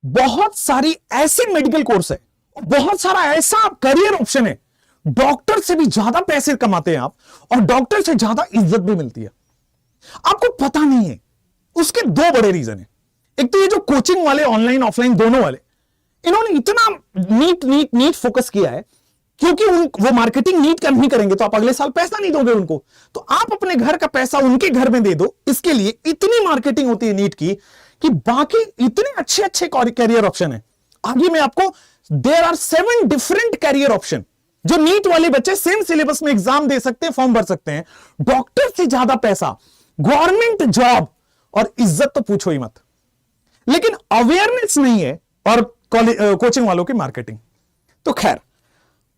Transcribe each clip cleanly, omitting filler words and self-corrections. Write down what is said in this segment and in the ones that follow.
बहुत सारी ऐसी मेडिकल कोर्स है, बहुत सारा ऐसा करियर ऑप्शन है, डॉक्टर से भी ज्यादा पैसे कमाते हैं आप, और डॉक्टर से ज्यादा इज्जत भी मिलती है। आपको पता नहीं है। उसके दो बड़े रीजन है। एक तो ये जो कोचिंग वाले, ऑनलाइन ऑफलाइन दोनों वाले, इन्होंने इतना नीट फोकस किया है, क्योंकि वो मार्केटिंग नीट का नहीं करेंगे तो आप अगले साल पैसा नहीं दोगे उनको, तो आप अपने घर का पैसा उनके घर में दे दो। इसके लिए इतनी मार्केटिंग होती है नीट की कि बाकी इतने अच्छे अच्छे कैरियर ऑप्शन है। आगे मैं आपको, there are 7 different career option जो नीट वाले बच्चे सेम सिलेबस में एग्जाम दे सकते हैं, फॉर्म भर सकते हैं। डॉक्टर से ज्यादा पैसा, गवर्नमेंट जॉब, और इज्जत तो पूछो ही मत। लेकिन अवेयरनेस नहीं है, और कोचिंग वालों की मार्केटिंग। तो खैर,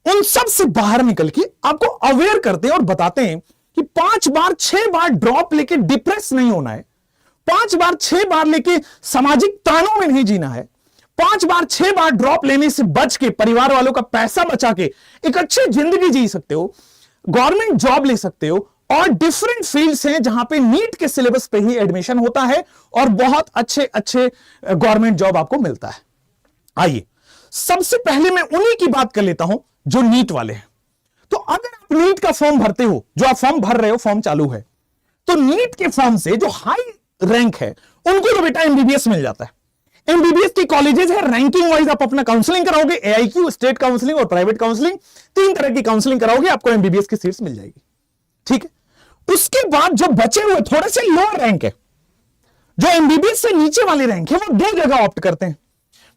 उन सब से बाहर निकल के आपको अवेयर करते हैं और बताते हैं कि 5 बार 6 बार ड्रॉप लेके डिप्रेस नहीं होना है, 5 बार 6 बार लेके सामाजिक तानों में नहीं जीना है, 5 बार 6 बार ड्रॉप लेने से बच के, परिवार वालों का पैसा बचा के एक अच्छी जिंदगी जी सकते हो, गवर्नमेंट जॉब ले सकते हो, और डिफरेंट फील्ड्स हैं जहां पे नीट के सिलेबस पे ही एडमिशन होता है और बहुत अच्छे अच्छे गवर्नमेंट जॉब आपको मिलता है। आइए, सबसे पहले मैं उन्हीं की बात कर लेता हूं जो नीट वाले हैं। तो अगर आप नीट का फॉर्म भरते हो, जो आप फॉर्म भर रहे हो, फॉर्म चालू है, तो नीट के फॉर्म से जो हाई रैंक है उनको तो बेटा एमबीबीएस मिल जाता है। एमबीबीएस की कॉलेजेस है, रैंकिंग वाइज आप अपना काउंसलिंग कराओगे, एआईक्यू, स्टेट काउंसलिंग और प्राइवेट काउंसलिंग, 3 तरह की काउंसलिंग कराओगे, आपको एमबीबीएस की सीट्स मिल जाएगी। ठीक है। उसके बाद जो बचे हुए थोड़े से लोअर रैंक है, जो एमबीबीएस से नीचे वाली रैंक है, वो 2 जगह ऑप्ट करते हैं।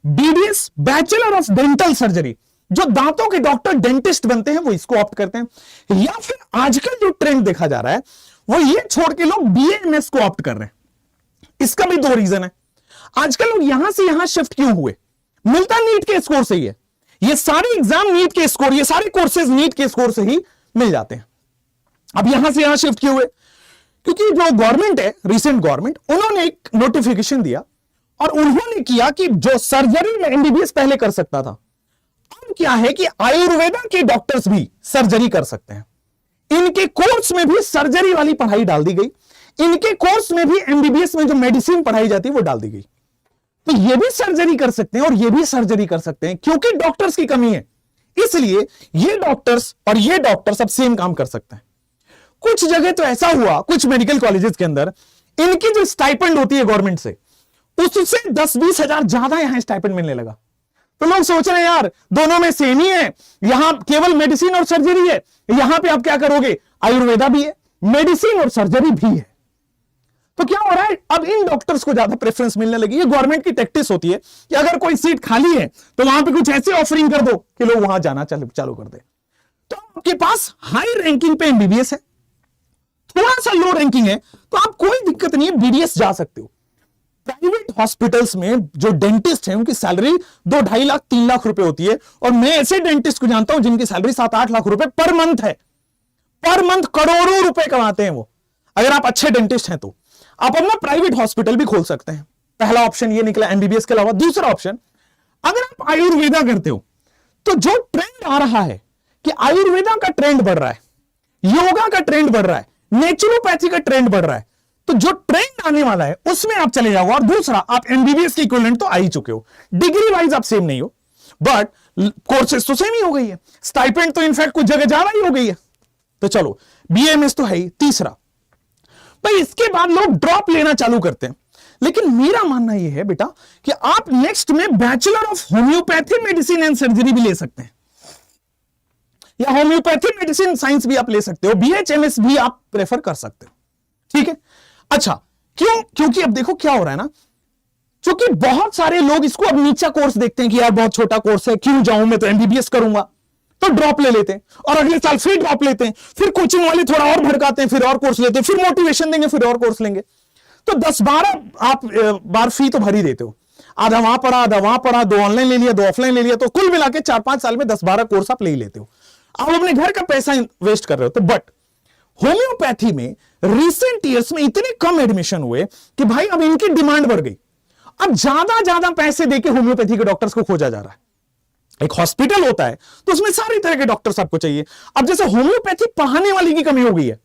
BDS, bachelor of dental surgery, जो दांतों के डॉक्टर, डेंटिस्ट बनते हैं, वो इसको ऑप्ट करते हैं। या फिर आजकल जो ट्रेंड देखा जा रहा है, वो ये छोड़ के लोग बीएएमएस को ऑप्ट कर रहे हैं। इसका भी 2 रीजन है। आजकल लोग यहां से यहां शिफ्ट क्यों हुए? मिलता नीट के स्कोर से ही है। ये सारे एग्जाम नीट के स्कोर, ये सारे कोर्सेज नीट के स्कोर से ही मिल जाते हैं। अब यहां से यहां शिफ्ट क्यों हुए? क्योंकि जो गवर्नमेंट है, रिसेंट गवर्नमेंट, उन्होंने एक नोटिफिकेशन दिया और उन्होंने किया कि जो सर्जरी में एमबीबीएस पहले कर सकता था, अब क्या है कि आयुर्वेदा के डॉक्टर्स भी सर्जरी कर सकते हैं। इनके कोर्स में भी सर्जरी वाली पढ़ाई डाल दी गई, इनके कोर्स में भी एमबीबीएस में जो मेडिसिन पढ़ाई जाती है वो डाल दी गई। तो ये भी सर्जरी कर सकते हैं और ये भी सर्जरी कर सकते हैं, क्योंकि डॉक्टर्स की कमी है, इसलिए ये डॉक्टर्स और ये डॉक्टर्स अब सेम काम कर सकते हैं। कुछ जगह तो ऐसा हुआ, कुछ मेडिकल कॉलेजेस के अंदर, इनकी जो स्टाइपेंड होती है गवर्नमेंट से, उससे 10-20 हजार ज्यादा यहां स्टाइपेंड मिलने लगा। तो लोग सोच रहे हैं यार दोनों में सेम ही है, यहां केवल मेडिसिन और सर्जरी है, यहां पे आप क्या करोगे? आयुर्वेदा भी है, मेडिसिन और सर्जरी भी है। तो क्या हो रहा है, अब इन डॉक्टर्स को ज्यादा प्रेफरेंस मिलने लगी। ये गवर्नमेंट की टैक्टिस होती है कि अगर कोई सीट खाली है तो वहां पे कुछ ऐसे ऑफरिंग कर दो कि लोग वहां जाना चालू कर दे। तो आपके पास हाई रैंकिंग पे एमबीबीएस है, थोड़ा सा लो रैंकिंग है, तो आप कोई दिक्कत नहीं है, बीडीएस जा सकते हो। प्राइवेट हॉस्पिटल्स में जो डेंटिस्ट हैं उनकी सैलरी 2-2.5 लाख 3 लाख रुपए होती है, और मैं ऐसे डेंटिस्ट को जानता हूं जिनकी सैलरी 7-8 लाख रुपए पर मंथ है। पर मंथ करोड़ों रुपए कमाते हैं वो। अगर आप अच्छे डेंटिस्ट हैं तो आप अपना प्राइवेट हॉस्पिटल भी खोल सकते हैं। पहला ऑप्शन ये निकला एमबीबीएस के अलावा। दूसरा ऑप्शन, अगर आप आयुर्वेदा करते हो तो जो ट्रेंड आ रहा है कि आयुर्वेदा का ट्रेंड बढ़ रहा है, योगा का ट्रेंड बढ़ रहा है, नेचुरोपैथी का ट्रेंड बढ़ रहा है, तो जो ट्रेंड आने वाला है उसमें आप चले जाओ। और दूसरा, आप एमबीबीएस की इक्विवेलेंट तो आ ही चुके हो, डिग्री वाइज आप सेम नहीं हो, बट कोर्सेज तो सेम ही हो गई है, स्टाइपेंड तो इनफैक्ट कुछ जगह ज्यादा ही हो गई है। तो चलो, बीएमएस तो है ही। तीसरा भाई, इसके बाद लोग ड्रॉप लेना चालू करते हैं, लेकिन मेरा मानना यह है बेटा कि आप नेक्स्ट में bachelor of homeopathy medicine and surgery भी ले सकते हैं, या होम्योपैथी मेडिसिन साइंस भी आप ले सकते हो, बीएचएमएस भी आप प्रेफर कर सकते हो। ठीक है। अच्छा, क्यों? क्योंकि अब देखो क्या हो रहा है ना, क्योंकि बहुत सारे लोग इसको अब नीचा कोर्स देखते हैं कि यार बहुत छोटा कोर्स है, क्यों जाऊं, मैं तो एमबीबीएस करूंगा, तो ड्रॉप ले लेते हैं, और अगले साल फिर ड्रॉप लेते हैं, फिर कोचिंग वाले थोड़ा और भड़काते हैं, फिर और कोर्स लेते हैं, फिर मोटिवेशन देंगे, फिर और कोर्स लेंगे। तो 10-12 आप बार फी तो भर ही देते हो, आधा वहां पढ़ा, आधा वहां पढ़ा, 2 ऑनलाइन ले लिया, 2 ऑफलाइन ले लिया, तो कुल मिला के 4-5 साल में 10-12 कोर्स आप ले ही लेते हो। आप अपने घर का पैसा वेस्ट कर रहे हो। तो बट होम्योपैथी में रिसेंट ईयर्स में इतने कम एडमिशन हुए कि भाई अब इनकी डिमांड बढ़ गई। अब ज्यादा पैसे देके होम्योपैथी के डॉक्टर्स को खोजा जा रहा है। एक हॉस्पिटल होता है तो उसमें सारी तरह के डॉक्टर्स आपको चाहिए। अब जैसे होम्योपैथी पढ़ाने वाली की कमी हो गई है,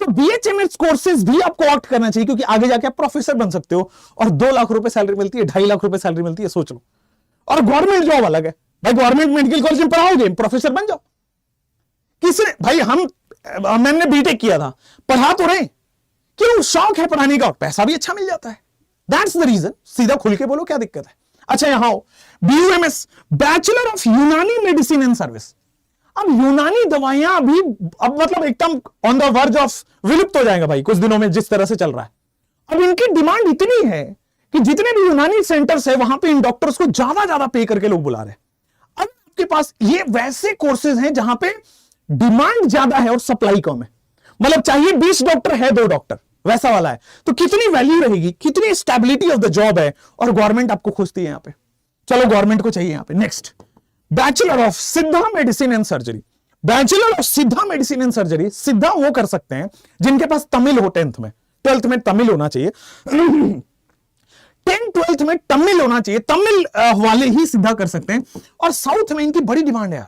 तो बीएचएमएस कोर्सेज भी आपको ऑप्ट करना चाहिए, क्योंकि आगे जाके आप प्रोफेसर बन सकते हो और 2 लाख रुपए सैलरी मिलती है, 2.5 लाख रुपए सैलरी मिलती है, सोच लो। और गवर्नमेंट जॉब अलग है भाई, गवर्नमेंट मेडिकल कॉलेज में पढ़ाओगे, प्रोफेसर बन जाओ। किसने भाई, मैंने बीटेक किया था, पढ़ा तो रहे, क्यों, शौक है पढ़ाने का और पैसा भी अच्छा मिल जाता है, दैट्स द रीजन। सीधा खुल के बोलो क्या दिक्कत है। अच्छा यहां हो, BUMS, बैचलर ऑफ यूनानी मेडिसिन एंड सर्विस। अब यूनानी दवाइयां अभी अब मतलब एकदम ऑन द वर्ज ऑफ विलुप्त हो जाएगा भाई कुछ दिनों में, जिस तरह से चल रहा है। अब इनकी डिमांड इतनी है कि जितने भी यूनानी सेंटर्स है वहां पे इन डॉक्टर्स को ज्यादा पे करके लोग बुला रहे हैं। अब आपके पास ये वैसे कोर्सेज हैं जहां पे डिमांड ज्यादा है और सप्लाई कम है, मतलब चाहिए 20 डॉक्टर है 2 डॉक्टर, वैसा वाला है, तो कितनी वैल्यू रहेगी, कितनी स्टेबिलिटी ऑफ द जॉब है, और गवर्नमेंट आपको खोजती है यहां पे। चलो गवर्नमेंट को चाहिए यहां पे। नेक्स्ट, बैचलर ऑफ सिद्धा medicine and surgery. Bachelor of सिद्धा मेडिसिन एंड सर्जरी, सिद्धा वो कर सकते हैं जिनके पास तमिल हो, 10th में 12th में तमिल होना चाहिए 10th 12th में तमिल होना चाहिए, तमिल वाले ही सिद्धा कर सकते हैं। और साउथ में इनकी बड़ी डिमांड है यार,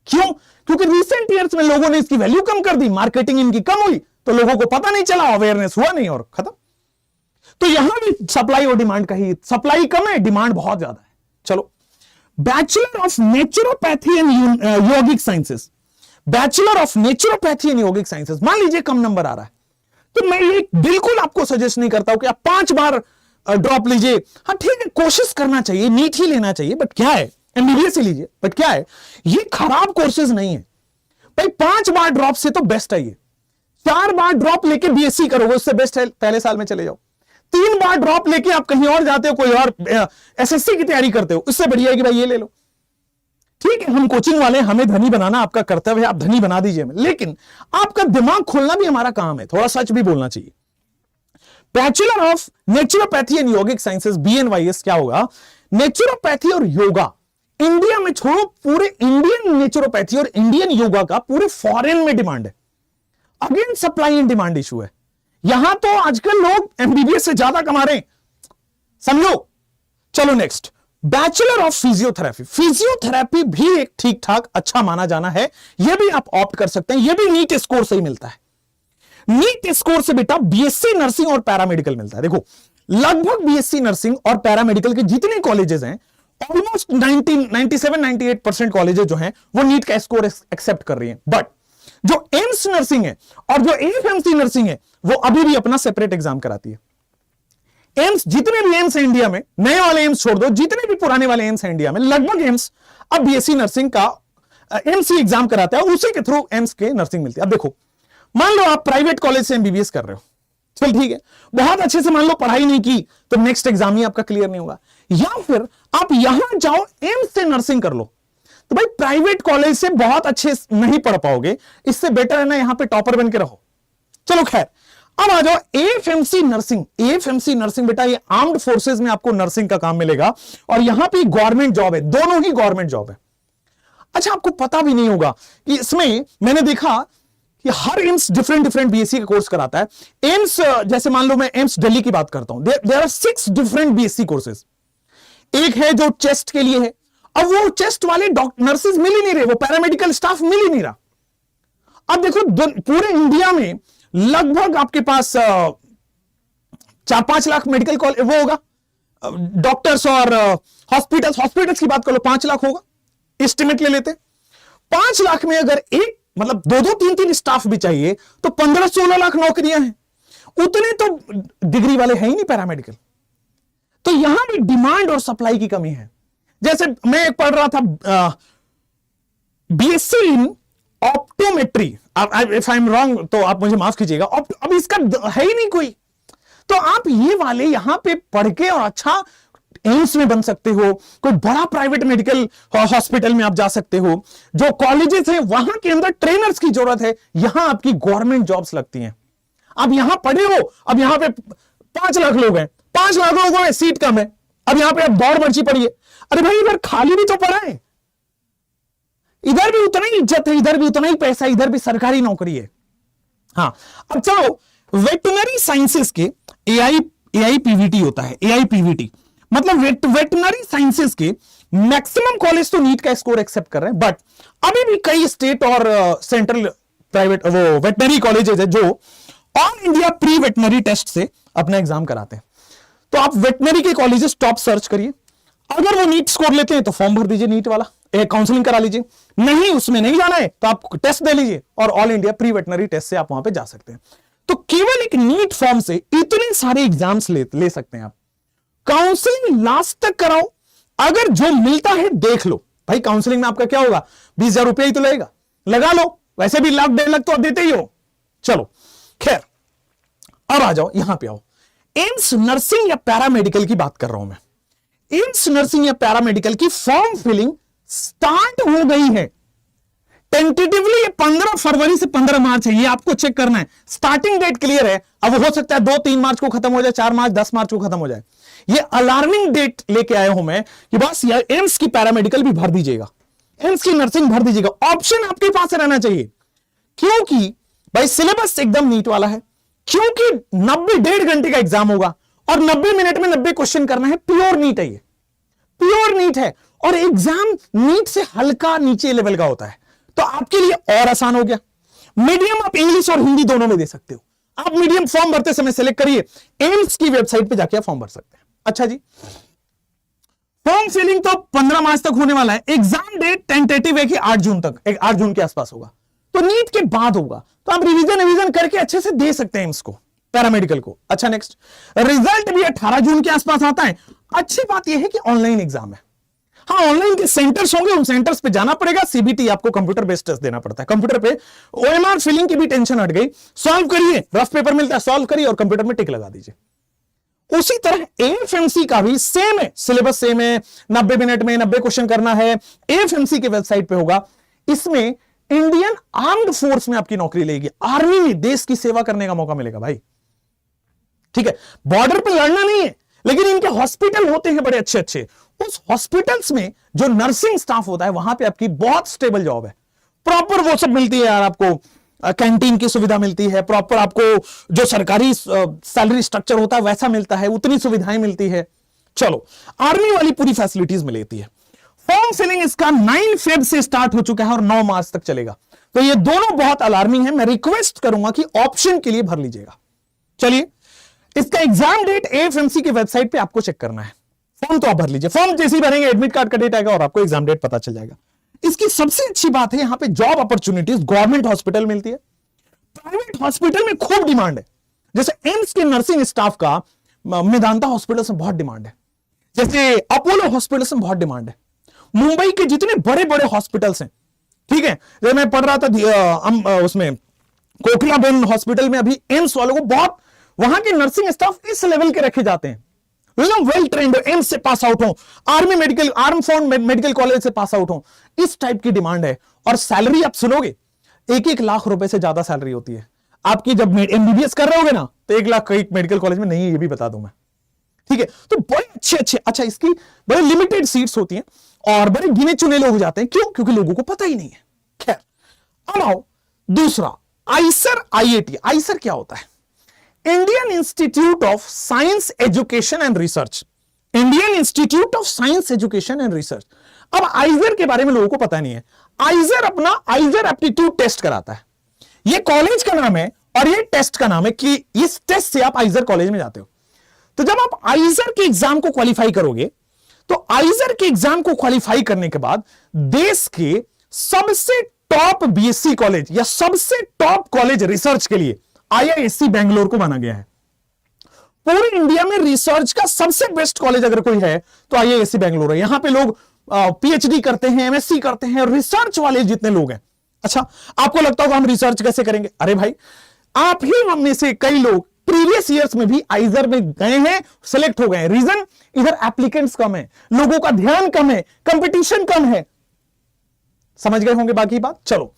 क्यों, क्योंकि रिसेंट ईयर्स में लोगों ने इसकी वैल्यू कम कर दी, मार्केटिंग इनकी कम हुई, तो लोगों को पता नहीं चला, अवेयरनेस हुआ नहीं और खत्म। तो यहां भी सप्लाई और डिमांड का ही, सप्लाई कम है, डिमांड बहुत ज्यादा है। चलो, bachelor of naturopathy and yogic sciences. Bachelor of naturopathy and yogic sciences, मान लीजिए कम नंबर आ रहा है, तो मैं ये बिल्कुल आपको सजेस्ट नहीं करता हूं कि आप 5 बार ड्रॉप लीजिए। हाँ ठीक है, कोशिश करना चाहिए, नीट ही लेना चाहिए, बट क्या है, एमबीबीएस ही लीजिए, बट क्या है, ये खराब कोर्सेज नहीं है भाई। 5 बार ड्रॉप से तो बेस्ट है ये। 4 बार ड्रॉप लेके बीएससी करोगे, उससे बेस्ट है पहले साल में चले जाओ। 3 बार ड्रॉप लेके आप कहीं और जाते हो, कोई और एसएससी की तैयारी करते हो, इससे बढ़िया है कि भाई ये ले लो। ठीक है, हम कोचिंग वाले, हमें धनी बनाना आपका कर्तव्य है, आप धनी बना दीजिए हमें, लेकिन आपका दिमाग खोलना भी हमारा काम है, थोड़ा सच भी बोलना चाहिए। Bachelor of naturopathy and yogic sciences, BNYS क्या होगा, नेचुरोपैथी और योगा इंडिया में छोड़ो, पूरे इंडियन नेचुरोपैथी और इंडियन योगा का पूरे फॉरेन में डिमांड है। Again supply and demand issue है। यहां तो आजकल लोग एमबीबीएस से ज्यादा कमा रहे हैं, समझो। चलो next, bachelor of physiotherapy. Physiotherapy भी एक ठीक ठाक अच्छा माना जाना है, यह भी आप ऑप्ट कर सकते हैं, यह भी नीट स्कोर से ही मिलता है। नीट स्कोर से बेटा बीएससी नर्सिंग और पैरामेडिकल मिलता है। देखो लगभग बीएससी नर्सिंग और पैरामेडिकल के जितने कॉलेजेस हैं, ऑलमोस्ट 97-98% कॉलेजेस जो हैं वो नीट का स्कोर एक्सेप्ट कर रही हैं। बट जो एम्स नर्सिंग है और जो एएफएमसी नर्सिंग है वो अभी भी अपना सेपरेट एग्जाम कराती है। एम्स, जितने भी एम्स है इंडिया में, नए वाले एम्स छोड़ दो, जितने भी पुराने वाले एम्स है इंडिया में, लगभग एम्स अब बीएससी नर्सिंग का एमसी एग्जाम कराता है, उसी के थ्रू एम्स के नर्सिंग मिलती है। अब देखो, मान लो आप प्राइवेट कॉलेज से एमबीबीएस कर रहे हो, चल ठीक है, बहुत अच्छे से मान लो पढ़ाई नहीं की तो नेक्स्ट एग्जाम ही आपका क्लियर नहीं होगा, या फिर आप यहां जाओ एम्स से नर्सिंग कर लो, तो भाई प्राइवेट कॉलेज से बहुत अच्छे नहीं पढ़ पाओगे, इससे बेटर है ना यहां पे टॉपर बन के रहो। चलो खैर, अब आ जाओ एएफएमसी नर्सिंग। एएफएमसी नर्सिंग बेटा ये आर्म्ड फोर्सेस में आपको नर्सिंग का काम मिलेगा और यहां पे गवर्नमेंट जॉब है, दोनों ही गवर्नमेंट जॉब है। अच्छा, आपको पता भी नहीं होगा कि इसमें मैंने देखा कि हर एम्स डिफरेंट बीएससी का कोर्स कराता है। एम्स, जैसे मान लो मैं एम्स दिल्ली की बात करता हूं, there are 6 different BSc courses. एक है जो चेस्ट के लिए है, अब वो चेस्ट वाले डॉक्टर नर्सेज मिल ही नहीं रहे, वो पैरामेडिकल स्टाफ मिल ही नहीं रहा। अब देखो पूरे इंडिया में लगभग आपके पास 4-5 लाख मेडिकल कॉलेज वो होगा, डॉक्टर्स और हॉस्पिटल्स की बात कर लो, 5 लाख होगा, एस्टिमेट ले लेते। 5 लाख में अगर एक मतलब 2-2, 3-3 स्टाफ भी चाहिए तो 15-16 लाख नौकरियां हैं, उतने तो डिग्री वाले हैं ही नहीं पैरामेडिकल। तो यहां भी डिमांड और सप्लाई की कमी है। जैसे मैं एक पढ़ रहा था BSc in optometry, if I am wrong तो आप मुझे माफ कीजिएगा, अब इसका है ही नहीं कोई, तो आप ये वाले यहां पे पढ़ के और अच्छा एम्स में बन सकते हो, कोई बड़ा प्राइवेट मेडिकल हॉस्पिटल में आप जा सकते हो, जो कॉलेजेस हैं वहां के अंदर ट्रेनर्स की जरूरत है, यहां आपकी गवर्नमेंट जॉब्स लगती हैं। अब यहां पढ़े हो, अब यहां पे 5 लाख लोग हैं, 5 लाख लोगों में सीट कम है, अब यहां पे आप दौड़ मर्ची पढ़िए। अरे भाई इधर खाली भी तो पड़ा है, इधर भी उतना ही इज्जत है, इधर भी उतना ही पैसा, इधर भी सरकारी नौकरी है। हाँ, अब चलो वेटनरी साइंसेस के एआईपीवीटी होता है, एआईपीवीटी मतलब वेटनरी साइंसेस के मैक्सिमम कॉलेज तो नीट का स्कोर एक्सेप्ट कर रहे हैं, बट अभी भी कई स्टेट और सेंट्रल प्राइवेट वो वेटनरी कॉलेजेस है जो all India pre veterinary test से अपना एग्जाम कराते हैं। तो आप वेटनरी के कॉलेजेस टॉप सर्च करिए, अगर वो नीट स्कोर लेते हैं तो फॉर्म भर दीजिए नीट वाला, एक काउंसलिंग करा लीजिए, नहीं उसमें नहीं जाना है तो आप टेस्ट दे लीजिए और all India pre veterinary test से आप वहां पे जा सकते हैं। तो केवल एक नीट फॉर्म से इतने सारे एग्जाम्स ले सकते हैं आप। काउंसलिंग लास्ट तक कराओ, अगर जो मिलता है देख लो भाई। काउंसलिंग में आपका क्या होगा, 20,000 रुपया ही तो लगेगा, लगा लो, वैसे भी लाख 1.5 लाख तो आप देते ही हो। चलो खैर, अब आ जाओ यहां पे आओ, एम्स नर्सिंग या पैरामेडिकल की बात कर रहा हूं मैं। एम्स नर्सिंग या पैरामेडिकल की फॉर्म फिलिंग स्टार्ट हो गई है टेंटेटिवली। ये 15 फरवरी से 15 मार्च है, ये आपको चेक करना है। स्टार्टिंग डेट क्लियर है, अब हो सकता है 2-3 मार्च को खत्म हो जाए, 4 मार्च 10 मार्च को खत्म हो जाए। ये अलार्मिंग डेट लेके आया हूं मैं कि बस ये एम्स की पैरामेडिकल भी भर दीजिएगा, एम्स की नर्सिंग भर दीजिएगा, ऑप्शन आपके पास रहना चाहिए। क्योंकि भाई सिलेबस एकदम नीट वाला है, क्योंकि 90 घंटे का एग्जाम होगा और 90 मिनट में 90 क्वेश्चन करना है। प्योर नीट है, ये प्योर नीट है और एग्जाम नीट से हल्का नीचे लेवल का होता है, तो आपके लिए और आसान हो गया। मीडियम आप इंग्लिश और हिंदी दोनों में दे सकते हो। आप मीडियम फॉर्म भरते समय सिलेक्ट करिए, एम्स की वेबसाइट पे जाके आप फॉर्म भर सकते हैं। अच्छा जी, फॉर्म फिलिंग तो 15 मार्च तक होने वाला है, एग्जाम डेट टेंटेटिव है कि 8 जून तक, 8 जून के आसपास होगा, तो नीट के बाद होगा, तो आप रिवीजन करके अच्छे से दे सकते हैं एम्स को, पैरामेडिकल को। अच्छा नेक्स्ट, रिजल्ट भी 18 जून के आसपास आता है। अच्छी बात यह है कि ऑनलाइन एग्जाम है, हाँ ऑनलाइन के सेंटर्स होंगे, उन सेंटर्स पे जाना पड़ेगा। सीबीटी आपको कंप्यूटर बेस्ड टेस्ट देना पड़ता है, कंप्यूटर पे ओएमआर फिलिंग की भी टेंशन हट गई। सॉल्व करिए, रफ पेपर मिलता है, सॉल्व करिए और कंप्यूटर में टिक लगा दीजिए। उसी तरह एएफएमसी का भी सेम है, सिलेबस सेम है, 90 मिनट में 90 क्वेश्चन करना है। एएफएमसी के वेबसाइट पे होगा। इसमें इंडियन आर्म्ड फोर्स में आपकी नौकरी लेगी, आर्मी में देश की सेवा करने का मौका मिलेगा भाई। ठीक है, बॉर्डर पे लड़ना नहीं है, लेकिन इनके हॉस्पिटल होते हैं बड़े अच्छे अच्छे, उस हॉस्पिटल्स में जो नर्सिंग स्टाफ होता है वहां पे आपकी बहुत स्टेबल जॉब है। प्रॉपर वो सब मिलती है यार, आपको कैंटीन की सुविधा मिलती है, प्रॉपर आपको जो सरकारी सैलरी स्ट्रक्चर होता है वैसा मिलता है, उतनी सुविधाएं मिलती है। चलो, आर्मी वाली पूरी फैसिलिटीज मिलती है। फॉर्म फिलिंग इसका 9 फेब से स्टार्ट हो चुका है और 9 मार्च तक चलेगा। तो ये दोनों बहुत अलार्मिंग है, मैं रिक्वेस्ट करूंगा कि ऑप्शन के लिए भर लीजिएगा। चलिए, इसका एग्जाम डेट एएफएमसी की वेबसाइट पे आपको चेक करना है। फॉर्म तो आप भर लीजिए, फॉर्म जैसे ही भरेंगे एडमिट कार्ड का डेट आएगा और आपको एग्जाम डेट पता चल जाएगा। इसकी सबसे अच्छी बात है, यहां पे जॉब अपॉर्चुनिटीज गवर्नमेंट हॉस्पिटल मिलती है, प्राइवेट हॉस्पिटल में खूब डिमांड है। जैसे एम्स के नर्सिंग स्टाफ का मेदांता हॉस्पिटल से बहुत डिमांड है, जैसे अपोलो हॉस्पिटल से बहुत डिमांड है। मुंबई के जितने बड़े बड़े हॉस्पिटल्स हैं, ठीक है, जब मैं पढ़ रहा था उसमें कोकिलाबेन हॉस्पिटल में, अभी एम्स वालों को बहुत, वहां के नर्सिंग स्टाफ इस लेवल के रखे जाते हैं, वेल ट्रेंड, एम्स से पास आउट हो, आर्म फोर्स मेडिकल कॉलेज से पास आउट हो, इस टाइप की डिमांड है। और सैलरी आप सुनोगे 1-1 लाख रुपए से ज्यादा सैलरी होती है आपकी। जब एमबीबीएस कर रहे होगे ना, तो 1 लाख कई मेडिकल कॉलेज में नहीं है, ये भी बता दूं मैं। ठीक है, तो बड़े अच्छे, अच्छा इसकी बड़े लिमिटेड सीट्स होती हैं और बड़े गिने चुने लोग जाते हैं। क्यों? क्योंकि लोगों को पता ही नहीं है। खैर, अब आओ दूसरा, आईसर आईआईटी। आईसर क्या होता है? Indian institute of science education and research, Indian institute of science education and research. अब आइजर के बारे में लोगों को पता नहीं है। आइजर अपना आइजर एप्टीट्यूड टेस्ट कराता है, ये कॉलेज का नाम है और ये टेस्ट का नाम है कि इस टेस्ट से आप आइजर कॉलेज में जाते हो। तो जब आप आइजर के एग्जाम को क्वालिफाई करोगे, तो आइजर के एग्जाम को क्वालिफाई करने के बाद देश के सबसे टॉप बीएससी कॉलेज या सबसे टॉप कॉलेज रिसर्च के लिए आईआईएससी बेंगलोर को माना गया है। पूरे इंडिया में रिसर्च का सबसे बेस्ट कॉलेज अगर कोई है तो आईआईएससी बेंगलोर है। यहां पे लोग पीएचडी करते हैं, एमएससी करते हैं, रिसर्च वाले जितने लोग हैं। अच्छा, आपको लगता होगा हम रिसर्च कैसे करेंगे? अरे भाई, आप ही हम में से कई लोग प्रीवियस ईयर्स में भी आइजर में गए हैं, सिलेक्ट हो गए हैं। रीजन, इधर एप्लीकेंट्स कम है, लोगों का ध्यान कम है, कंपटीशन कम है। समझ गए होंगे बाकी बात। चलो,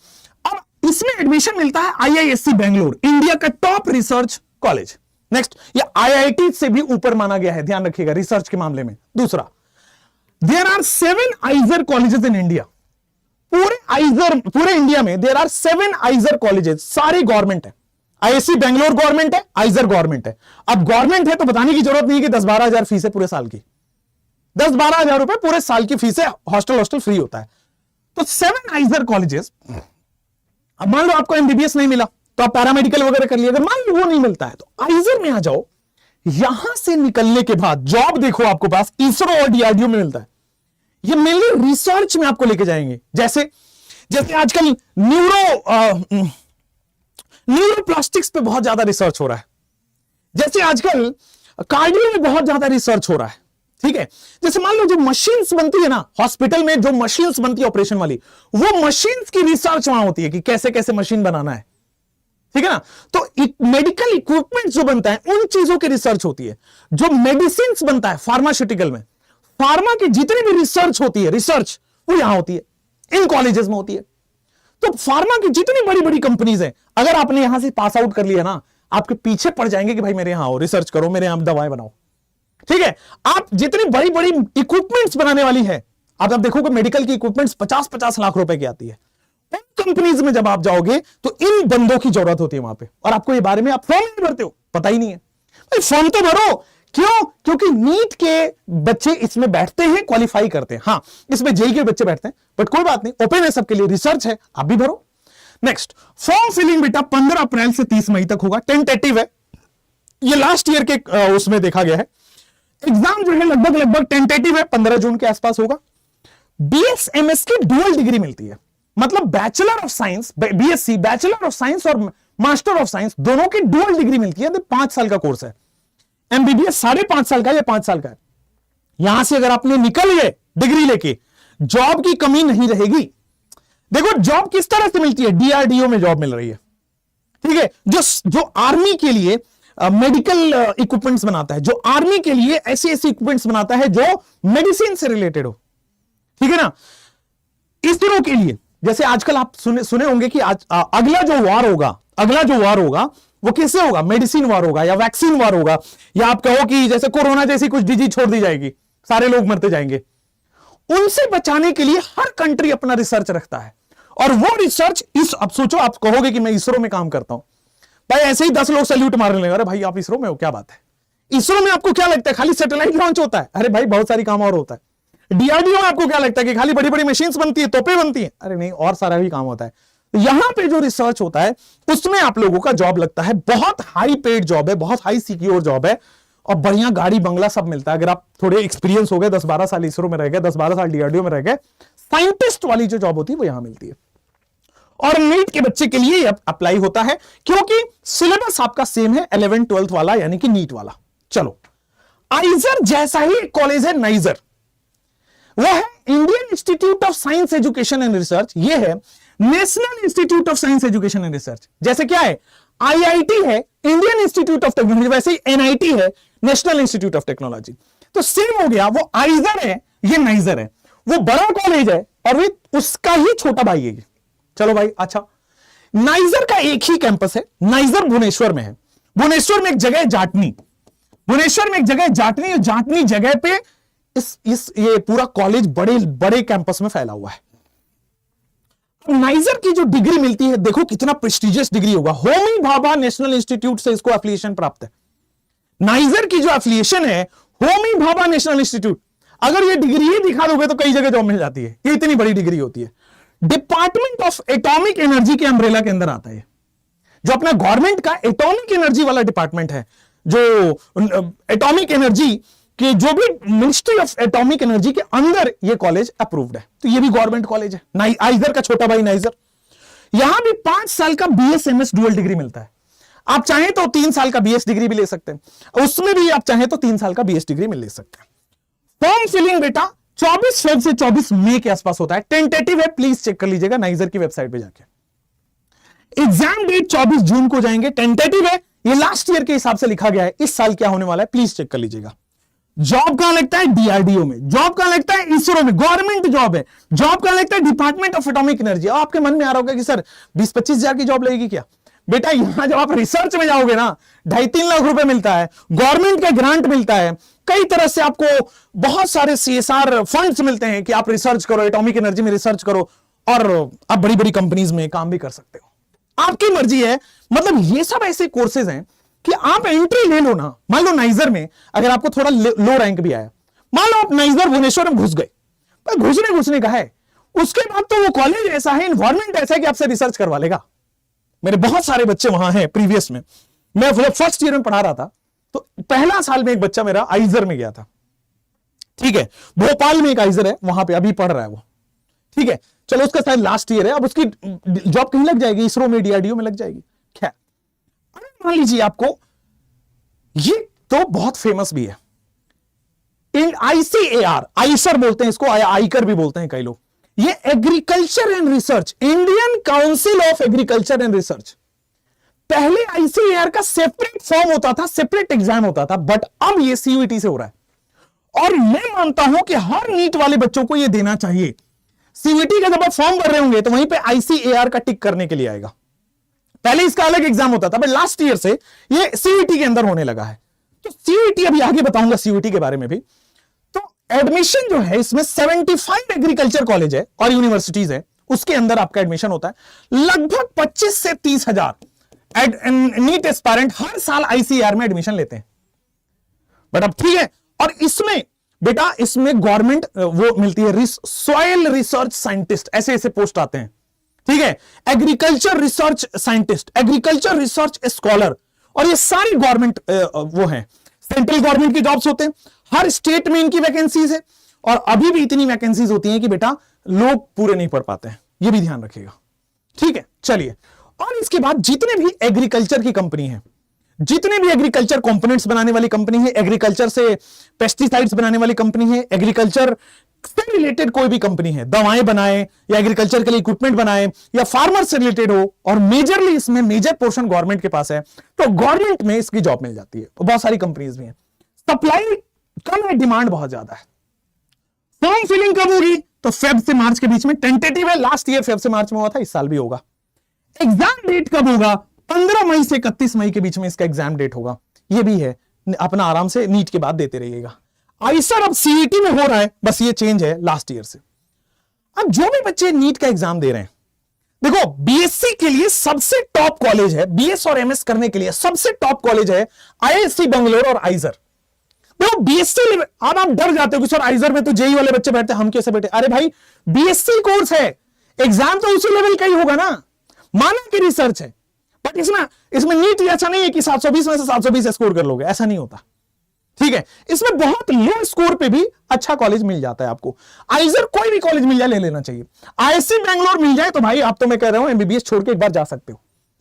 अब इसमें एडमिशन मिलता है आईआईएससी बेंगलोर, इंडिया का टॉप रिसर्च कॉलेज। नेक्स्ट, ये आईआईटी से भी ऊपर माना गया है, ध्यान रखिएगा रिसर्च के मामले में। दूसरा, there are 7 IISER colleges in India. पूरे इंडिया में देयर आर 7 आइजर कॉलेजेस, सारे गवर्नमेंट है। आईआईएससी बेंगलोर गवर्नमेंट है, आइजर गवर्नमेंट है। अब गवर्नमेंट है तो बताने की जरूरत नहीं है कि 10-12 हजार फीस है पूरे साल की, 10-12 हजार रुपए पूरे साल की फीस है, हॉस्टल फ्री होता है। तो 7 आइजर कॉलेजेस अब मान लो आपको एमबीबीएस नहीं मिला तो आप पैरामेडिकल वगैरह कर लिया, अगर मान लो वो नहीं मिलता है तो आइजर में आ जाओ। यहां से निकलने के बाद जॉब देखो आपको पास इसरो और डीआरडीओ में मिलता है। ये मेनली रिसर्च में आपको लेके जाएंगे। जैसे आजकल न्यूरोप्लास्टिक्स पे बहुत ज्यादा रिसर्च हो रहा है, जैसे आजकल कार्डियो में बहुत ज्यादा रिसर्च हो रहा है, ठीक है। जैसे मान लो जो मशीन्स बनती है ना हॉस्पिटल में, जो मशीन्स बनती है ऑपरेशन वाली, वो मशीन्स की रिसर्च वहां होती है कि कैसे कैसे मशीन बनाना है, ठीक है ना। तो मेडिकल इक्विपमेंट जो बनता है उन चीजों की रिसर्च होती है। जो मेडिसिन बनता है फार्मास्यूटिकल में, फार्मा की जितनी भी रिसर्च होती है, रिसर्च वो यहां होती है, इन कॉलेजेस में होती है। तो फार्मा की जितनी बड़ी बड़ी कंपनीज हैं, अगर आपने यहां से पास आउट कर लिया ना, आपके पीछे पड़ जाएंगे कि भाई मेरे यहां आओ, रिसर्च करो, मेरे यहां दवाएं बनाओ, ठीक है। आप जितनी बड़ी बड़ी इक्विपमेंट्स बनाने वाली है, आप देखोगे मेडिकल की इक्विपमेंट्स 50-50 लाख रुपए की आती है। उन कंपनीज में जब आप जाओगे तो इन बंदों की जरूरत होती है वहां पे, और आपको ये बारे में आप फॉर्म नहीं भरते हो, पता ही नहीं है। भाई फॉर्म तो भरो, क्यों? क्योंकि नीट के बच्चे इसमें बैठते हैं, क्वालिफाई करते हैं। हाँ, इसमें जेई के बच्चे बैठते हैं, बट कोई बात नहीं, ओपन है सबके लिए, रिसर्च है, आप भी भरो। नेक्स्ट, फॉर्म फिलिंग बेटा 15 अप्रैल से 30 मई तक होगा, टेंटेटिव है, ये लास्ट ईयर के उसमें देखा गया है। एग्जाम जो है लगभग टेंटेटिव है, 15 जून के आसपास होगा। बीएसएमएस की डुअल डिग्री मिलती है, मतलब bachelor of science, BSc, bachelor of science और मास्टर ऑफ साइंस दोनों की डुअल डिग्री मिलती है। 5 साल का कोर्स है। एमबीबीएस 5.5 साल का या 5 साल का है। यहां से अगर आपने निकल गए डिग्री लेके, जॉब की कमी नहीं रहेगी। देखो जॉब किस तरह से मिलती है, डीआरडीओ में जॉब मिल रही है, ठीक है। जो आर्मी के लिए मेडिकल इक्विपमेंट्स बनाता है, जो आर्मी के लिए ऐसे इक्विपमेंट्स बनाता है जो मेडिसिन से रिलेटेड हो, ठीक है ना। इसरो के लिए, जैसे आजकल आप सुने होंगे कि अगला जो वार होगा वो किससे होगा, मेडिसिन वार होगा या वैक्सीन वार होगा, या आप कहो कि जैसे कोरोना जैसी कुछ डिजीज छोड़ दी जाएगी, सारे लोग मरते जाएंगे। उनसे बचाने के लिए हर कंट्री अपना रिसर्च रखता है, और वो रिसर्च अब सोचो, आप कहोगे कि मैं इसरो में काम करता हूं, भाई ऐसे ही 10 लोग सैल्यूट मारने लगेंगे, अरे भाई आप इसरो में हो, क्या बात है। इसरो में आपको क्या लगता है खाली सैटेलाइट लॉन्च होता है? अरे भाई बहुत सारी काम और होता है। डीआरडीओ में आपको क्या लगता है कि खाली बड़ी बड़ी मशीन्स बनती है, तोपे बनती है? अरे नहीं, और सारा भी काम होता है। यहां पे जो रिसर्च होता है उसमें आप लोगों का जॉब लगता है, बहुत हाई पेड जॉब है, बहुत हाई सिक्योर जॉब है, और बढ़िया गाड़ी बंगला सब मिलता है। अगर आप थोड़े एक्सपीरियंस हो गए, 10-12 साल इसरो में रह गए, 10-12 साल डीआरडीओ में रह गए, साइंटिस्ट वाली जो जॉब होती है वो यहां मिलती है। और नीट के बच्चे के लिए अप्लाई होता है, क्योंकि सिलेबस आपका सेम है 11th-12th वाला, यानी कि नीट वाला। चलो, आइजर जैसा ही कॉलेज है नाइजर, वो है Indian institute of science education and research, ये है national institute of science education and research. जैसे क्या है, आईआईटी है इंडियन इंस्टीट्यूट ऑफ टेक्नोलॉजी, वैसे ही एनआईटी है नेशनल इंस्टीट्यूट ऑफ टेक्नोलॉजी। तो सेम हो गया, वो आइजर है, ये नाइजर है, वो बड़ा कॉलेज है और वो उसका ही छोटा भाई है। चलो भाई, अच्छा, नाइजर का एक ही कैंपस है, नाइजर भुवनेश्वर में है। भुवनेश्वर में एक जगह है जाटनी, भुवनेश्वर में एक जगह है जाटनी, जाटनी जगह पे ये पूरा कॉलेज बड़े बड़े कैंपस में फैला हुआ है। नाइजर की जो डिग्री मिलती है, देखो कितना प्रेस्टिजियस डिग्री होगा, होमी भाभा नेशनल इंस्टीट्यूट से इसको एफिलिएशन प्राप्त है। नाइजर की जो एफिलिएशन है होमी भाभा नेशनल इंस्टीट्यूट, अगर ये डिग्री ही दिखा दोगे तो कई जगह जॉब मिल जाती है, ये इतनी बड़ी डिग्री होती है। डिपार्टमेंट ऑफ एटॉमिक एनर्जी के अम्ब्रेला के अंदर आता है, जो अपना गवर्नमेंट का एटॉमिक एनर्जी वाला डिपार्टमेंट है, जो एटॉमिक एनर्जी कि जो भी मिनिस्ट्री ऑफ एटॉमिक एनर्जी के अंदर ये कॉलेज अप्रूव्ड है, तो ये भी गवर्नमेंट कॉलेज है। आइजर का छोटा भाई नाइजर, यहां भी 5 साल का बीएसएमएस डुअल डिग्री मिलता है। आप चाहें तो 3 साल का बीएस डिग्री भी ले सकते हैं, उसमें भी आप चाहें तो 3 साल का बीएस डिग्री में ले सकते हैं। फॉर्म फिलिंग बेटा 24 फरवरी से 24 मई के आसपास होता है, टेंटेटिव है, प्लीज चेक कर लीजिएगा नाइजर की वेबसाइट पे जाके। एग्जाम डेट 24 जून को जाएंगे, टेंटेटिव है, ये लास्ट ईयर के हिसाब से लिखा गया है, इस साल क्या होने वाला है प्लीज चेक कर लीजिएगा। जॉब कहां लगता है, डीआरडीओ में, जॉब कहां लगता है, इसरो में, गवर्नमेंट जॉब है। जॉब कहां लगता है, डिपार्टमेंट ऑफ एटॉमिक एनर्जी। आपके मन में आ रहा होगा कि सर 20-25 हजार की जॉब लगेगी क्या? बेटा यहां जब आप रिसर्च में जाओगे ना, 2.5-3 लाख रुपए मिलता है, गवर्नमेंट का ग्रांट मिलता है, कई तरह से आपको बहुत सारे सीएसआर फंड्स मिलते हैं कि आप रिसर्च करो, एटॉमिक एनर्जी में रिसर्च करो, और आप बड़ी बड़ी कंपनीज में काम भी कर सकते हो। आपकी मर्जी है, मतलब ये सब ऐसे कोर्सेज हैं कि आप एंट्री ले लो ना। मान लो नाइजर में अगर आपको थोड़ा लो रैंक भी आया, मान लो आप नाइजर भुवनेश्वर में घुस गए, घुसने का है, उसके बाद तो वो कॉलेज ऐसा है, इन्वायरमेंट ऐसा है कि आपसे रिसर्च करवा लेगा। मेरे बहुत सारे बच्चे वहां हैं प्रीवियस में। मैं फर्स्ट ईयर में पढ़ा रहा था, तो पहला साल में एक बच्चा मेरा आइजर में गया था, ठीक है, भोपाल में एक आइजर है, वहां पे अभी पढ़ रहा है वो, ठीक है, चलो उसका शायद लास्ट ईयर है, अब उसकी जॉब कहीं लग जाएगी, इसरो में, डीआरडीओ में लग जाएगी। खैर, मान लीजिए आपको, ये तो बहुत फेमस भी है, ICAR, आइसर बोलते हैं इसको, आइकर भी बोलते हैं कई लोग, ये agriculture and research, Indian council of agriculture and research. पहले ICAR का सेपरेट फॉर्म होता था, सेपरेट एग्जाम होता था, बट अब ये CUET से हो रहा है, और मैं मानता हूं कि हर नीट वाले बच्चों को ये देना चाहिए। CUET का जब आप फॉर्म भर रहे होंगे तो वहीं पे ICAR का टिक करने के लिए आएगा। पहले इसका अलग एग्जाम होता था, बट लास्ट ईयर से ये CUET के अंदर होने लगा है। तो CUET अभी आगे बताऊंगा CUET के बारे में भी। तो एडमिशन जो है इसमें 75 एग्रीकल्चर कॉलेज है और यूनिवर्सिटीज है, उसके अंदर आपका एडमिशन होता है। लगभग 25 से 30 हजार नीट एस्पायरेंट हर साल ICAR में एडमिशन लेते हैं। बट अब ठीक है, और इसमें बेटा, इसमें गवर्नमेंट वो मिलती है, सॉइल रिसर्च साइंटिस्ट, ऐसे ऐसे पोस्ट आते हैं, ठीक है, agriculture research scientist, agriculture research scholar, और ये सारी गवर्नमेंट वो है, सेंट्रल गवर्नमेंट की जॉब्स होते हैं, हर स्टेट में इनकी वैकेंसीज है, और अभी भी इतनी वैकेंसीज होती हैं कि बेटा लोग पूरे नहीं पढ़ पाते हैं, ये भी ध्यान रखिएगा, ठीक है। चलिए, और इसके बाद जितने भी एग्रीकल्चर की कंपनी है, जितने भी एग्रीकल्चर कंपोनेंट्स बनाने वाली कंपनी है, एग्रीकल्चर से पेस्टिसाइड्स बनाने वाली कंपनी है, एग्रीकल्चर से रिलेटेड कोई भी कंपनी है, दवाएं बनाए या एग्रीकल्चर के लिए इक्विपमेंट बनाए या फार्मर से रिलेटेड हो, और मेजरली इसमें मेजर पोर्शन गवर्नमेंट के पास है, तो गवर्नमेंट में इसकी जॉब मिल जाती है। तो बहुत सारी कंपनीज भी हैं, सप्लाई कम है, डिमांड बहुत ज्यादा है। फॉर्म फिलिंग कब होगी? तो फेब से मार्च के बीच में, टेंटेटिव है, लास्ट ईयर फेब से मार्च में हुआ था, इस साल भी होगा। एग्जाम डेट कब होगा? 15 मई से 31 मई के बीच में इसका एग्जाम डेट होगा। ये भी है, अपना आराम से नीट के बाद देते रहिएगा। आइसर अब CUET में हो रहा है, बस ये चेंज है लास्ट ईयर से। अब जो भी बच्चे नीट का एग्जाम दे रहे हैं, देखो BSc के लिए सबसे टॉप कॉलेज है, BS और MS करने के लिए सबसे टॉप कॉलेज है IISc बेंगलोर और आइजर। देखो BSc, अब आप डर जाते हो कि सर आइजर में तो JEE वाले बच्चे बैठते, हम कैसे बैठे? अरे भाई, BSc कोर्स है, एग्जाम तो उसी लेवल का ही होगा ना, माना कि रिसर्च है, बट इसमें नीट ऐसा नहीं है कि 720 में से 720 स्कोर कर लोगे, ऐसा नहीं होता, ठीक है। इसमें बहुत लो स्कोर पे भी अच्छा कॉलेज मिल जाता है आपको। आइजर कोई भी कॉलेज मिल जाए ले लेना चाहिए। IISc बेंगलोर मिल जाए तो भाई आप, तो मैं कह रहा हूं MBBS छोड़ के एक बार जा सकते हो,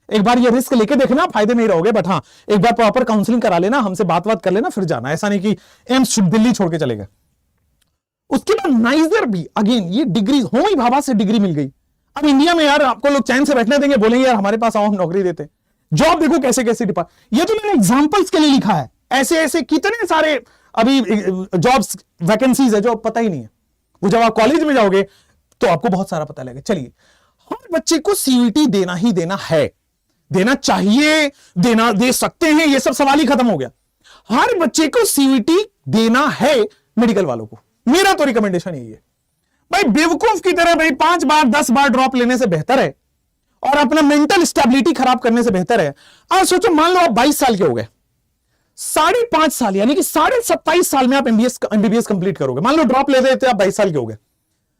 एक बार ये रिस्क लेके देखना, फायदे में ही रहोगे, बट हाँ एक बार प्रॉपर काउंसलिंग करा लेना, हमसे बात कर लेना, फिर जाना, ऐसा नहीं कि एम्स दिल्ली छोड़ के चले गए। उसके बाद नाइजर भी, अगेन ये डिग्री, होमी भाभा से डिग्री मिल गई। अब इंडिया में यार आपको लोग चैन से बैठने देंगे, बोलेंगे यार हमारे पास आओ हम नौकरी देते हैं। जॉब देखो कैसे कैसे डिपार्ट, ये तो मैंने एग्जांपल्स के लिए लिखा है, ऐसे ऐसे कितने सारे अभी जॉब्स वैकेंसीज है जो पता ही नहीं है, वो जब आप कॉलेज में जाओगे तो आपको बहुत सारा पता लगेगा। चलिए, हर बच्चे को CUET देना ही देना है, देना चाहिए, देना दे सकते हैं, ये सब सवाल ही खत्म हो गया। हर बच्चे को CUET देना है, मेडिकल वालों को, मेरा तो रिकमेंडेशन यही है भाई। बेवकूफ की तरह भाई 5 बार 10 बार ड्रॉप लेने से बेहतर है, और अपना मेंटल स्टेबिलिटी खराब करने से बेहतर है। अब सोचो, मान लो आप 22 साल के हो गए, 5.5 साल यानी कि 27.5 साल में आप MBBS कंप्लीट करोगे। मान लो ड्रॉप ले देते आप 22 साल के हो गए,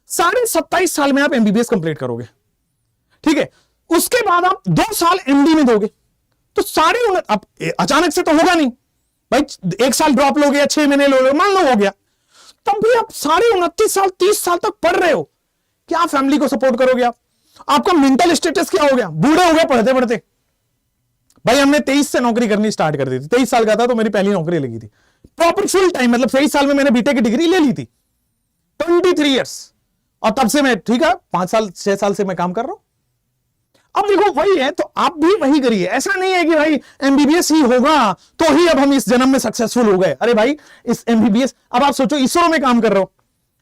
27.5 साल में आप MBBS कंप्लीट करोगे, ठीक है। उसके बाद आप 2 साल MD में दोगे, तो अब अचानक से तो होगा नहीं भाई, 1 साल ड्रॉप लोगे या 6 महीने लोगे, मान लो हो गया, तब भी आप 29 साल 30 साल तक पढ़ रहे हो, क्या फैमिली को सपोर्ट करोगे आप? आपका मेंटल स्टेटस क्या हो गया? बूढ़े हो गए पढ़ते पढ़ते। भाई हमने 23 से नौकरी करनी स्टार्ट कर दी थी, 23 साल का था तो मेरी पहली नौकरी लगी थी, प्रॉपर फुल टाइम, मतलब 23 साल में मैंने बीटेक की डिग्री ले ली थी, 23 ईयर्स, और तब से मैं, ठीक है, 5 साल 6 साल से मैं काम कर रहा हूं। अब देखो वही है, तो आप भी वही करिए। ऐसा नहीं है कि भाई MBBS ही होगा तो ही अब हम इस जन्म में सक्सेसफुल हो गए। अरे भाई, इस MBBS, अब आप सोचो इसरो में काम कर रहे हो,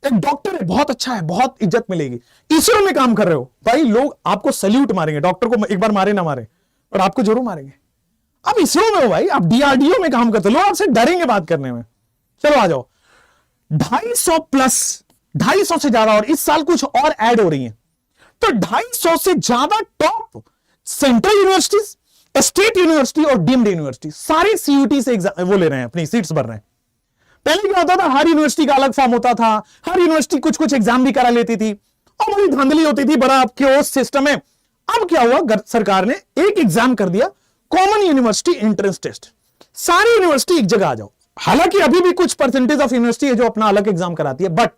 एक डॉक्टर है, बहुत अच्छा है, बहुत इज्जत मिलेगी, इसरो में काम कर रहे हो, भाई लोग आपको सल्यूट मारेंगे। डॉक्टर को एक बार मारे ना मारे, और आपको जरूर मारेंगे। अब इसरो में हो भाई, आप DRDO में काम करते हो, लोग आपसे डरेंगे बात करने में। चलो आ जाओ, 250 प्लस, 250 से ज्यादा, और इस साल कुछ और ऐड हो रही है, तो 250 से ज्यादा top central universities, state university और डीम्ड यूनिवर्सिटी सारे CUET से वो ले रहे हैं, अपनी सीट्स भर रहे हैं। पहले क्या होता था, हर यूनिवर्सिटी का अलग फॉर्म होता था, हर यूनिवर्सिटी कुछ कुछ एग्जाम भी करा लेती थी, और बड़ी धांधली होती थी, बड़ा क्योस सिस्टम है। अब क्या हुआ, सरकार ने एक एग्जाम कर दिया, कॉमन यूनिवर्सिटी एंट्रेंस टेस्ट। सारी यूनिवर्सिटी एक जगह आ जाओ। हालांकि अभी भी कुछ परसेंटेज ऑफ यूनिवर्सिटी है जो अपना अलग एग्जाम कराती है, but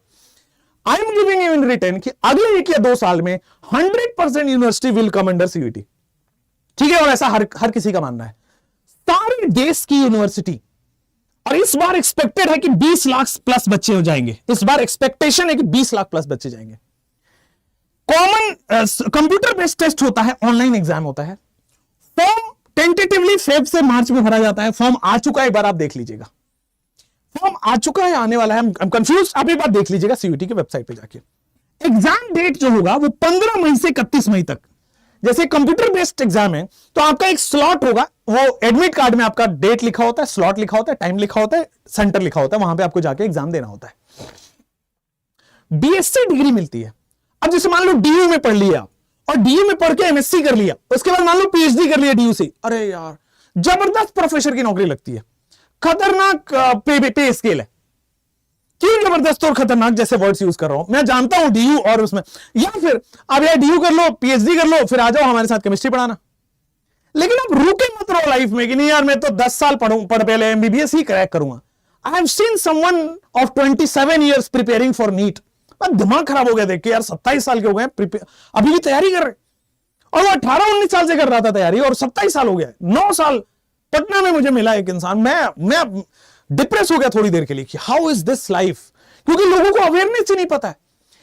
I am giving you in return कि अगले 1 या 2 साल में 100% university will come under CUET. ठीक है, और ऐसा हर किसी का मानना है, सारे देश की यूनिवर्सिटी। और इस बार एक्सपेक्टेड है कि 20 लाख प्लस बच्चे हो जाएंगे। इस बार एक्सपेक्टेशन है कि 20 लाख प्लस बच्चे जाएंगे। कॉमन कंप्यूटर बेस्ड टेस्ट होता है, ऑनलाइन एग्जाम होता है। फॉर्म टेंटेटिवली फेब से मार्च में भरा जाता है। फॉर्म आ चुका है, एक बार आप देख लीजिएगा। फॉर्म आ चुका है, आने वाला है, कंफ्यूज, आप एक बार देख लीजिएगा सीयूईटी की वेबसाइट पे जाके। एग्जाम डेट जो होगा वो 15 मई से 31 मई तक। जैसे कंप्यूटर बेस्ड एग्जाम है तो आपका एक स्लॉट होगा, वो एडमिट कार्ड में आपका डेट लिखा होता है, स्लॉट लिखा होता है, टाइम लिखा होता है, सेंटर लिखा होता है, वहां पे आपको जाके एग्जाम देना होता है। बीएससी डिग्री मिलती है। अब जैसे मान लो डीयू में पढ़ लिया और डीयू में पढ़ के एमएससी कर लिया, उसके बाद मान लो पीएचडी कर लिया डीयू से, अरे यार जबरदस्त प्रोफेसर की नौकरी लगती है। खतरनाक पे स्केल है। क्यों जबरदस्त और खतरनाक जैसे वर्ड्स यूज कर रहा हूं, मैं जानता हूं डीयू और उसमें, या फिर अब यार डीयू कर लो, पीएचडी कर लो, फिर आ जाओ हमारे साथ केमिस्ट्री पढ़ाना। लेकिन अब रुके मत रहो लाइफ में कि नहीं यार मैं तो 10 साल पढ़ पहले एमबीबीएस ही क्रैक करूंगा। I have seen someone of 27 years preparing for NEET. दिमाग खराब हो गया देख के यार, 27 साल के हो गए अभी भी तैयारी कर रहे, और वो 18-19 साल से कर रहा था तैयारी, और 27 साल हो गया। 9 साल पटना में मुझे मिला एक इंसान, मैं डिप्रेस हो गया थोड़ी देर के लिए कि हाउ इज दिस लाइफ, क्योंकि लोगों को अवेयरनेस ही नहीं पता है।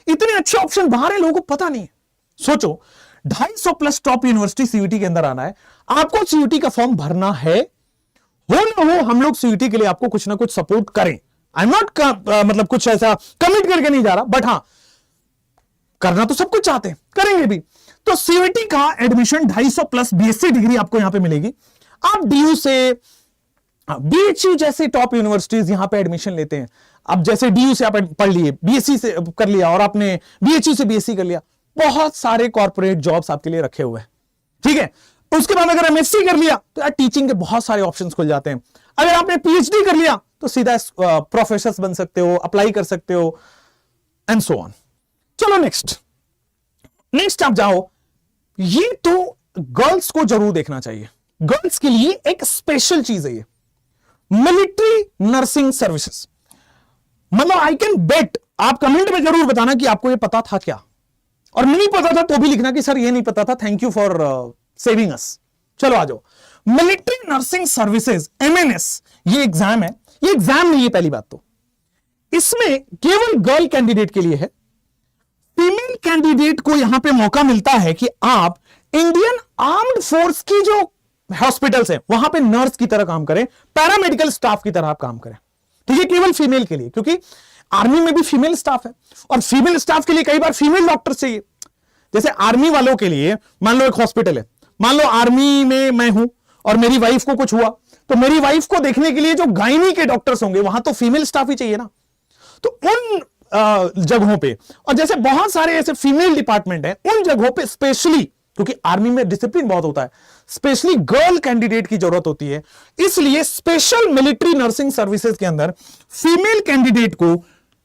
इतने अच्छे ऑप्शन बाहर है, लोगों को पता नहीं है। सोचो 250 प्लस टॉप यूनिवर्सिटी सीयूईटी के अंदर आना है, आपको सीयूईटी का फॉर्म भरना है। हो ना हो, हम लोग सीयूईटी के लिए आपको कुछ ना कुछ सपोर्ट करें। आई एम नॉट मतलब कुछ ऐसा कमिट करके नहीं जा रहा, बट हाँ करना तो सब कुछ चाहते हैं, करेंगे भी। तो सीयूईटी का एडमिशन 250 प्लस बीएससी डिग्री आपको यहां पे मिलेगी। आप डीयू से, बीएचयू जैसे टॉप यूनिवर्सिटीज यहां पे एडमिशन लेते हैं। अब जैसे डीयू से आप पढ़ लिए, बीएससी से कर लिया, और आपने बीएचयू से बीएससी कर लिया, बहुत सारे कॉर्पोरेट जॉब्स आपके लिए रखे हुए हैं। ठीक है, उसके बाद अगर एमएससी कर लिया तो यार टीचिंग के बहुत सारे ऑप्शंस खुल जाते हैं। अगर आपने पीएचडी कर लिया तो सीधा प्रोफेसर बन सकते हो, अप्लाई कर सकते हो, एंड सो ऑन। चलो नेक्स्ट आप जाओ। ये तो गर्ल्स को जरूर देखना चाहिए, गर्ल्स के लिए एक स्पेशल चीज है ये, मिलिट्री नर्सिंग सर्विसेज। मतलब आई कैन बेट, आप कमेंट में जरूर बताना कि आपको ये पता था क्या, और नहीं पता था तो भी लिखना कि सर ये नहीं पता था, थैंक यू फॉर सेविंग अस। चलो आ जाओ, मिलिट्री नर्सिंग सर्विसेज एमएनएस, ये एग्जाम है। ये एग्जाम नहीं है पहली बात तो, इसमें केवल गर्ल कैंडिडेट के लिए है। फीमेल कैंडिडेट को यहां पे मौका मिलता है कि आप इंडियन आर्म्ड फोर्स की जो हॉस्पिटल्स हैं वहां पे नर्स की तरह काम करें, पैरामेडिकल स्टाफ की तरह आप काम करें। ठीक है, केवल फीमेल के लिए, क्योंकि आर्मी में भी फीमेल स्टाफ है, और फीमेल स्टाफ के लिए कई बार फीमेल डॉक्टर चाहिए। जैसे आर्मी वालों के लिए मान लो एक हॉस्पिटल है, मान लो आर्मी में मैं हूं और मेरी वाइफ को कुछ हुआ, तो मेरी वाइफ को देखने के लिए जो गायनी के डॉक्टर्स होंगे वहां तो फीमेल स्टाफ ही चाहिए ना। तो उन जगहों पे, और जैसे बहुत सारे ऐसे फीमेल डिपार्टमेंट हैं, उन जगहों पे स्पेशली, क्योंकि आर्मी में डिसिप्लिन बहुत होता है, स्पेशली गर्ल कैंडिडेट की जरूरत होती है। इसलिए स्पेशल मिलिट्री नर्सिंग सर्विसेज के अंदर फीमेल कैंडिडेट को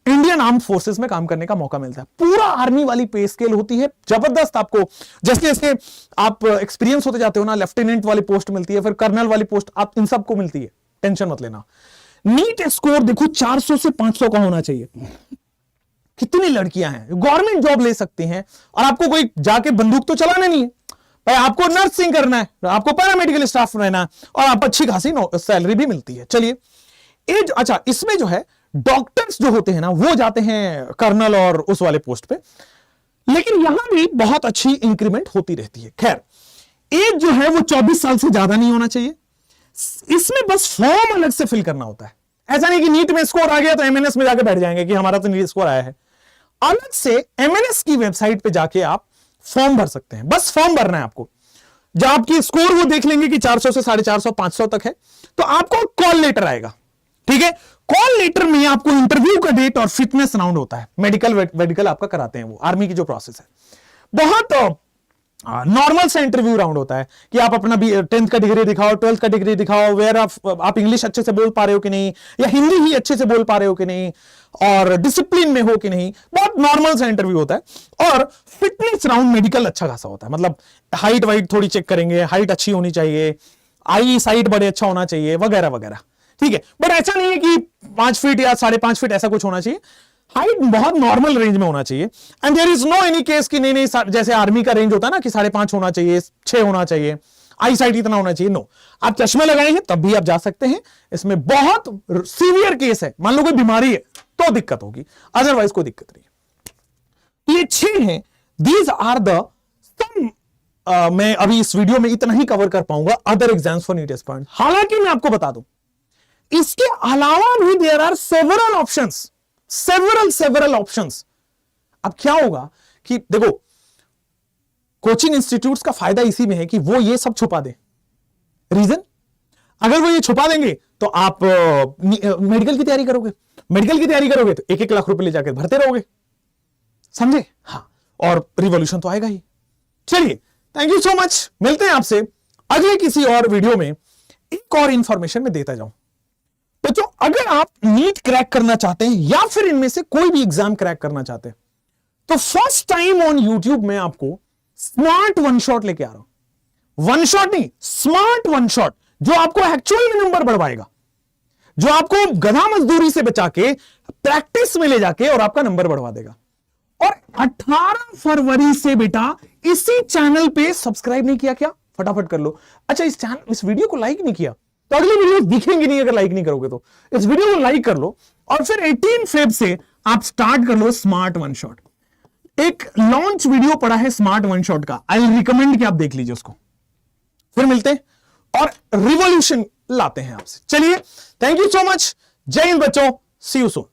इंडियन आर्म फोर्सेस में काम करने का मौका मिलता है। पूरा आर्मी वाली पे स्केल होती है, जबरदस्त। आपको जैसे जैसे आप एक्सपीरियंस होते जाते हो ना, लेफ्टिनेंट वाली पोस्ट मिलती है, फिर कर्नल वाली पोस्ट, आप इन सबको मिलती है, टेंशन मत लेना। नीट स्कोर देखो 400 से 500 का होना चाहिए। कितनी लड़कियां हैं गवर्नमेंट जॉब ले सकती हैं, और आपको कोई जाके बंदूक तो चलाना नहीं है भाई, आपको नर्सिंग करना है, आपको पैरामेडिकल स्टाफ रहना है, और आप अच्छी खासी सैलरी भी मिलती है। चलिए एज, अच्छा इसमें जो है डॉक्टर्स जो होते हैं ना वो जाते हैं कर्नल और उस वाले पोस्ट पे, लेकिन यहां भी बहुत अच्छी इंक्रीमेंट होती रहती है। खैर एज जो है वो 24 साल से ज्यादा नहीं होना चाहिए। इसमें बस फॉर्म अलग से फिल करना होता है। ऐसा नहीं कि नीट में स्कोर आ गया तो एमएनएस में जाके बैठ जाएंगे कि हमारा तो नीट स्कोर आया है। अलग से एमएनएस की वेबसाइट पे जाके आप फॉर्म भर सकते हैं, बस फॉर्म भरना है आपको। जब आपकी स्कोर वो देख लेंगे कि 400 से 450 500 तक है, तो आपको कॉल लेटर आएगा। ठीक है, कॉल लेटर में आपको इंटरव्यू का डेट और फिटनेस राउंड होता है, मेडिकल आपका कराते हैं वो, आर्मी की जो प्रोसेस है। बहुत नॉर्मल सा इंटरव्यू राउंड होता है कि आप अपना 10th का डिग्री दिखाओ, 12th का डिग्री दिखाओ, वेयर आप इंग्लिश अच्छे से बोल पा रहे हो कि नहीं, या हिंदी ही अच्छे से बोल पा रहे हो कि नहीं, और डिसिप्लिन में हो कि नहीं। बहुत नॉर्मल सा इंटरव्यू होता है। और फिटनेस राउंड मेडिकल अच्छा खासा होता है, मतलब हाइट वाइट थोड़ी चेक करेंगे, हाइट अच्छी होनी चाहिए, आई साइट बड़े अच्छा होना चाहिए, वगैरह वगैरह, ठीक है। बट ऐसा नहीं है कि 5 फीट या 5.5 फीट ऐसा कुछ होना चाहिए, हाइट बहुत नॉर्मल रेंज में होना चाहिए। And there is no any case कि नहीं जैसे आर्मी का रेंज होता है ना कि 5.5 होना चाहिए, 6 होना चाहिए, आई साइट इतना होना चाहिए। नो, आप चश्मे लगाए हैं तब भी आप जा सकते हैं। इसमें बहुत सीवियर केस है, मान लो कोई बीमारी है तो दिक्कत होगी, अदरवाइज कोई दिक्कत नहीं है। ये 6 हैं, दीज आर द सम। मैं अभी इस वीडियो में इतना ही कवर कर पाऊंगा other exams for NEET aspirant. हालांकि मैं आपको बता दूं, इसके अलावा भी there are several options, several options. अब क्या होगा कि देखो, कोचिंग इंस्टीट्यूट्स का फायदा इसी में है कि वो ये सब छुपा दे। रीजन, अगर वो ये छुपा देंगे तो आप मेडिकल की तैयारी करोगे, मेडिकल की तैयारी करोगे तो 1-1 लाख रुपए ले जाकर भरते रहोगे, समझे? हाँ, और रिवॉल्यूशन तो आएगा ही। चलिए, थैंक यू सो मच, मिलते हैं आपसे अगले किसी और वीडियो में, एक और इंफॉर्मेशन में देता जाऊं। तो अगर आप नीट क्रैक करना चाहते हैं या फिर इनमें से कोई भी एग्जाम क्रैक करना चाहते हैं, तो फर्स्ट टाइम ऑन यूट्यूब में आपको स्मार्ट वन शॉट लेके आ रहा हूं। वन शॉट नहीं, स्मार्ट वन शॉट, जो आपको एक्चुअल में नंबर बढ़वाएगा, जो आपको गधा मजदूरी से बचा के प्रैक्टिस में ले जाके और आपका नंबर बढ़वा देगा। और 18 फरवरी से बेटा इसी चैनल पे सब्सक्राइब नहीं किया क्या? फटाफट कर लो। अच्छा, इस वीडियो को लाइक नहीं किया तो अगली वीडियो दिखेंगी नहीं, अगर लाइक नहीं करोगे तो। इस वीडियो को लाइक कर लो और फिर 18 फेब से आप स्टार्ट कर लो स्मार्ट वन शॉट। एक लॉन्च वीडियो पड़ा है स्मार्ट वन शॉट का, आई रिकमेंड कि आप देख लीजिए उसको। फिर मिलते हैं और रिवॉल्यूशन लाते हैं आपसे। चलिए, थैंक यू सो मच, जय हिंद बच्चों, सी यू सून।